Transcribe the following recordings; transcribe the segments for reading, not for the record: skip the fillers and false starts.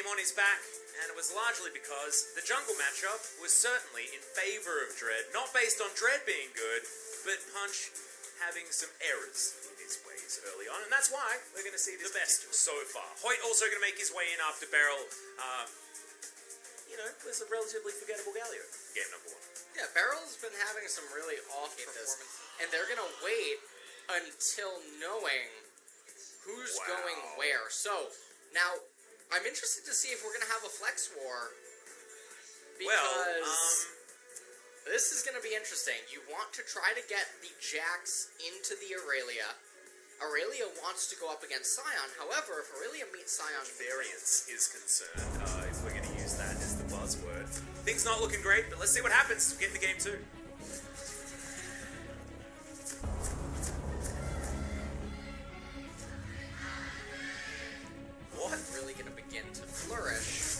game on his back, and it was largely because the jungle matchup was certainly in favor of Dread, not based on Dread being good, but Punch having some errors in his ways early on, and that's why we're going to see the best so far. Hoyt also going to make his way in after Beryl, was a relatively forgettable Galio, game number 1. Yeah, Beryl's been having some really off performances, and they're going to wait until knowing who's going where. So, now, I'm interested to see if we're going to have a flex war, because this is going to be interesting. You want to try to get the Jax into the Aurelia. Aurelia wants to go up against Sion. However, if Aurelia meets Sion... Variance is concerned, if we're going to use that as the buzzword. Things not looking great, but let's see what happens. Get in the game too. What? Really going to begin to flourish.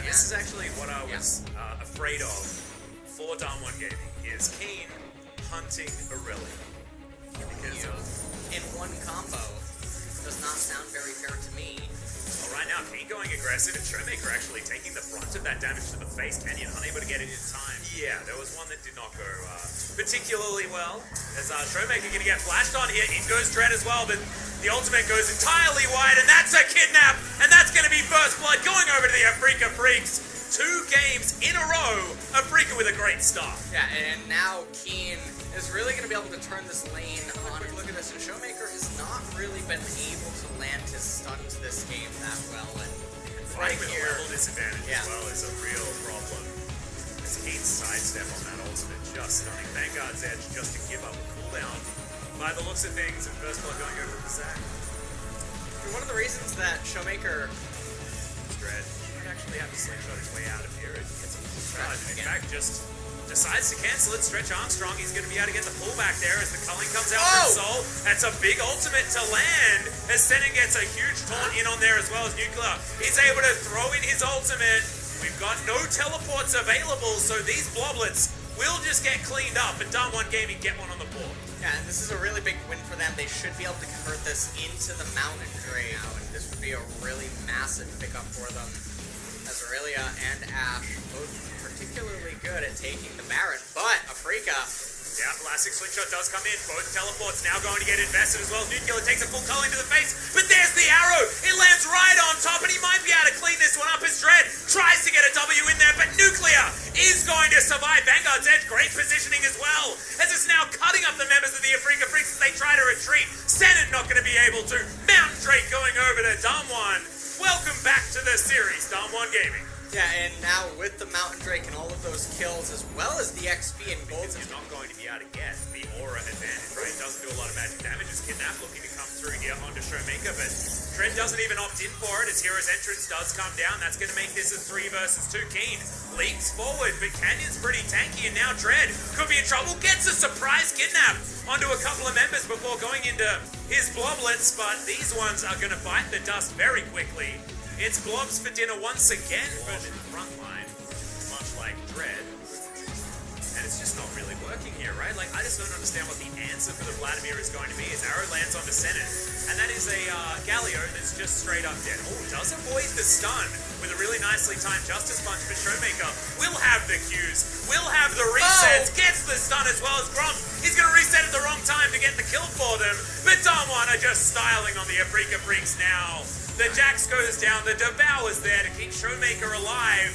This is actually what I was afraid of for Darm1 Gaming, is Kiin hunting Aurelia. Because in one combo does not sound very fair to me. Well, right now, Kiin going aggressive, and Showmaker actually taking the brunt of that damage to the face. Canyon unable to get it in time. Yeah, there was one that did not go particularly well. As Showmaker going to get flashed on here. In goes Dread as well, but the ultimate goes entirely wide, and that's a kidnap! And that's going to be first blood going over to the Afrika Freaks. 2 games in a row, Afrika with a great start. Yeah, and now Kiin is really going to be able to turn this lane on. Look at this, and Showmaker has not really been able to land his stuns this game that well. And right here, level disadvantage as well is a real problem. As Kiin's sidestep on that ultimate, just stunning. Vanguard's edge just to give up a cooldown. By the looks of things, and first blood going over to Zach. One of the reasons that Showmaker... Dread actually have to slingshot his way out of here. It gets a full charge. In fact, just decides to cancel it. Stretch Armstrong, he's going to be able to get the pullback there as the culling comes out from Soul. That's a big ultimate to land as Senin gets a huge taunt in on there as well as Nuclear. He's able to throw in his ultimate. We've got no teleports available, so these bloblets will just get cleaned up, and Darm1 Gaming get one on the board. Yeah, and this is a really big win for them. They should be able to convert this into the Mountain Drain now, and this would be a really massive pickup for them. As Aurelia and Ashe both particularly good at taking the Baron, but Afrika... Yeah, Elastic Slingshot does come in. Both teleports now going to get invested as well. Nuclear takes a full culling to the face, but there's the arrow! It lands right on top, and he might be able to clean this one up as Dread tries to get a W in there, but Nuclear is going to survive. Vanguard's edge, great positioning as well, as it's now cutting up the members of the Afrika Freaks as they try to retreat. Senin not going to be able to. Mountain Drake going over to Darm1. Welcome back to the series, Darm1 Gaming. Yeah, and now with the Mountain Drake and all of those kills, as well as the XP and gold... You're not going to be able to get the aura advantage, right? It doesn't do a lot of magic damage. It's Kidnap looking to come through here onto Showmaker, but Dread doesn't even opt in for it as Hero's Entrance does come down. That's going to make this a 3 versus 2. Kiin leaps forward, but Canyon's pretty tanky, and now Dread could be in trouble. Gets a surprise Kidnap onto a couple of members before going into his bloblets, but these ones are going to bite the dust very quickly. It's blobs for dinner once again for the front line, much like Dread. And it's just not really working here, right? Like, I just don't understand what the answer for the Vladimir is going to be as arrow lands onto Senin. And that is a Galio that's just straight up dead. Oh, does avoid the stun with a really nicely timed Justice Punch, but Showmaker will have the Qs, will have the resets, gets the stun as well as Grom. He's going to reset at the wrong time to get the kill for them, but Darm1 are just styling on the Afrika Freaks now. The Jax goes down, the Devour's there to keep Showmaker alive,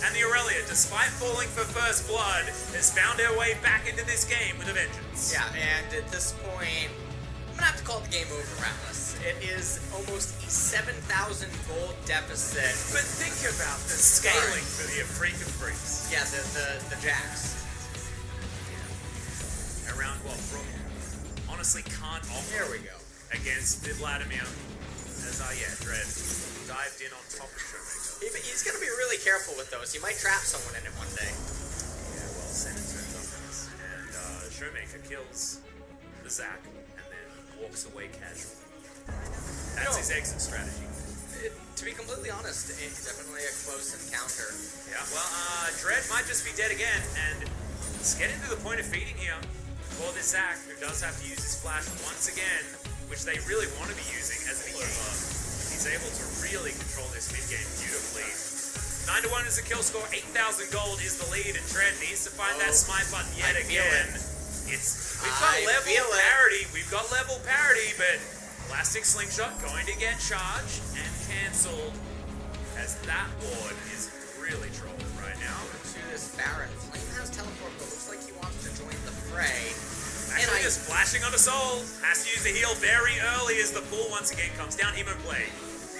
and the Aurelia, despite falling for first blood, has found her way back into this game with a vengeance. Yeah, and at this point, I'm going to have to call the game over, Atlas. It is almost a 7,000 gold deficit. But think about the scaling for the Afrika Freaks. Yeah, the Jax. Yeah. Around what Brook honestly can't offer. There we go. Against the Vladimir. As, Dread dived in on top of Showmaker. He's going to be really careful with those. He might trap someone in it one day. Yeah, well, Senin turns on this. And Showmaker kills the Zac and then walks away casually. That's his exit strategy. To be completely honest, it's definitely a close encounter. Yeah, well, Dread might just be dead again, and it's getting to the point of feeding here for this Zac, who does have to use his flash once again, which they really want to be using as a healer. He's he's able to really control this mid-game beautifully. 9-1 is the kill score, 8,000 gold is the lead, and Dread needs to find that smite button yet again. We've got level parity, but Elastic Slingshot going to get charged and cancelled as that ward is really trolling right now. To this Baron, Flame has teleport, but looks like he wants to join the fray. Actually just flashing on the soul, has to use the heal very early as the pull once again comes down. Hemo play.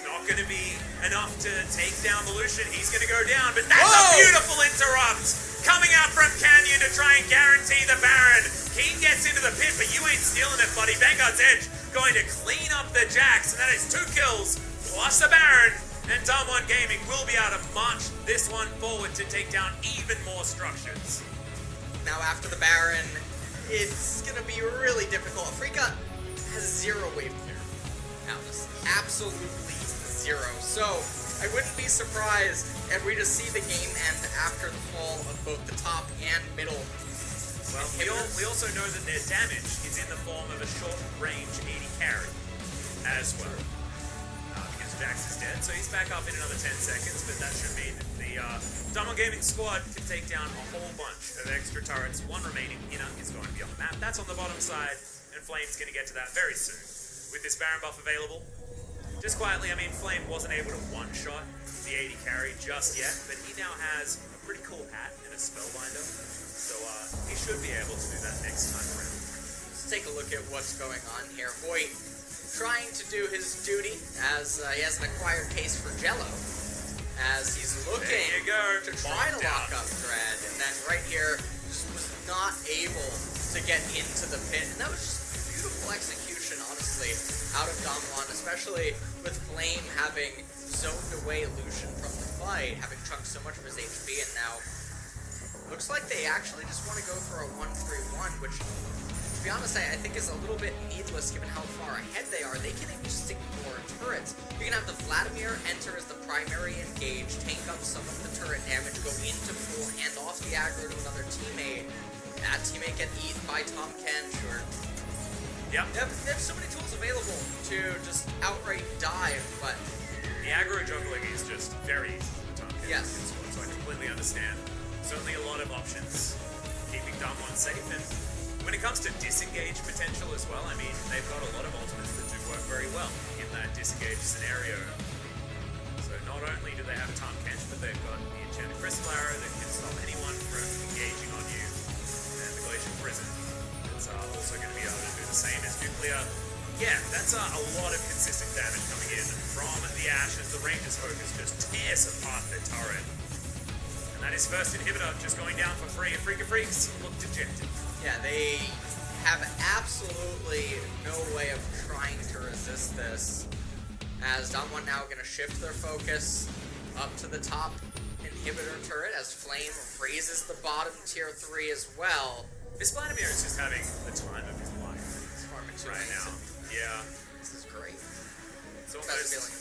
Not going to be enough to take down the Lucian. He's going to go down, but that's a beautiful interrupt coming out from Canyon to try and guarantee the Baron. Kiin gets into the pit, but you ain't stealing it, buddy. Vanguard's Edge going to clean up the Jax, and that is 2 kills plus the Baron. And DWG Gaming will be able to march this one forward to take down even more structures. Now after the Baron, it's going to be really difficult. Afrika has 0 wave clear. Now, just absolutely 0. So, I wouldn't be surprised if we just see the game end after the fall of both the top and middle. Well, we also know that their damage is in the form of a short-range 80 carry as well. Because Jax is dead, so he's back up in another 10 seconds, but that should mean the DWG Gaming squad can take down a whole bunch of extra turrets. One remaining inner is going to be on the map. That's on the bottom side, and Flame's going to get to that very soon. With this Baron buff available, just quietly, I mean, Flame wasn't able to one-shot the 80 carry just yet, but he now has a pretty cool hat and a Spellbinder, so he should be able to do that next time around. Let's take a look at what's going on here. Voight trying to do his duty as he has an acquired taste for Jello, as he's looking to try to lock up Dread, and then right here just was not able to get into the pit, and that was just beautiful execution, honestly, out of DWG, especially with Flame having zoned away Lucian from the fight, having chunked so much of his HP, and now looks like they actually just want to go for a 1-3-1, which, to be honest, I think is a little bit needless given how far ahead they are. They can just ignore turrets. You can have the Vladimir enter as the primary engage, tank up some of the turret damage, go into full, hand off the aggro to another teammate. That teammate get eaten by Tom Kench, or yep. They have so many tools available to just outright dive, but the aggro juggling is just very easy for Tom Kench. Yes. So I completely understand. Certainly a lot of options keeping DWG safe, and when it comes to disengage potential as well, I mean, they've got a lot of ultimates that do work very well in that disengage scenario. So not only do they have Tom Kench, but they've got the Enchanted Crystal Arrow that can stop anyone from engaging on you, and the Glacial Prison. It's also going to be able to do the same as Nuclear. Yeah, that's a lot of consistent damage coming in from the Ashes. The Ranger's focus just tears apart the turret. And that is first inhibitor just going down for free. Afrika Freaks look dejected. yeah, they have absolutely no way of trying to resist this, as DWG now going to shift their focus up to the top inhibitor turret as Flame raises the bottom tier 3 as well. This Vladimir is just having the time of his life right now. Yeah. This is great. It's almost feeling.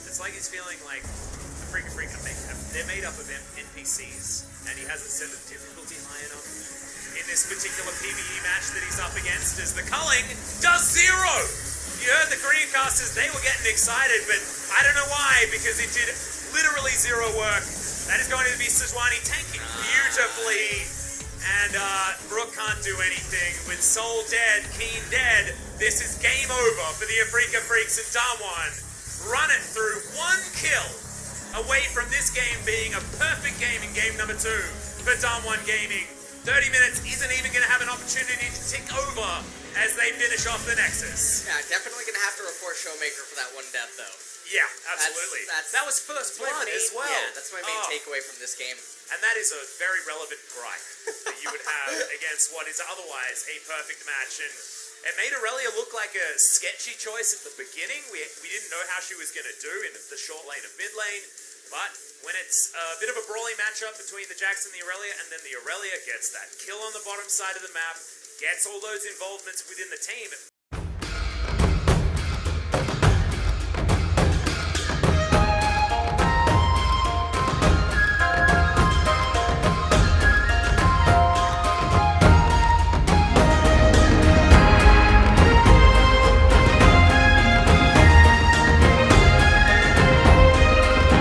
It's like he's feeling like the Freak they're made up of NPCs, and he hasn't set the difficulty high enough in this particular PvE match that he's up against, as the culling does 0! You heard the Greencasters, they were getting excited, but I don't know why, because it did literally 0 work. That is going to be Sejuani tanking beautifully. And Brook can't do anything. With Soul dead, Kiin dead, this is game over for the Afrika Freaks and DWG. Run it through 1 kill away from this game being a perfect game in game number 2 for DWG Gaming. 30 minutes isn't even going to have an opportunity to tick over as they finish off the Nexus. Yeah, definitely going to have to report Showmaker for that 1 death, though. Yeah, absolutely. That was first blood as well. Yeah, that's my main takeaway from this game. And that is a very relevant gripe that you would have against what is otherwise a perfect match. And it made Aurelia look like a sketchy choice at the beginning. We didn't know how she was going to do in the short lane of mid lane. But when it's a bit of a brawling matchup between the Jax and the Aurelia, and then the Aurelia gets that kill on the bottom side of the map, gets all those involvements within the team,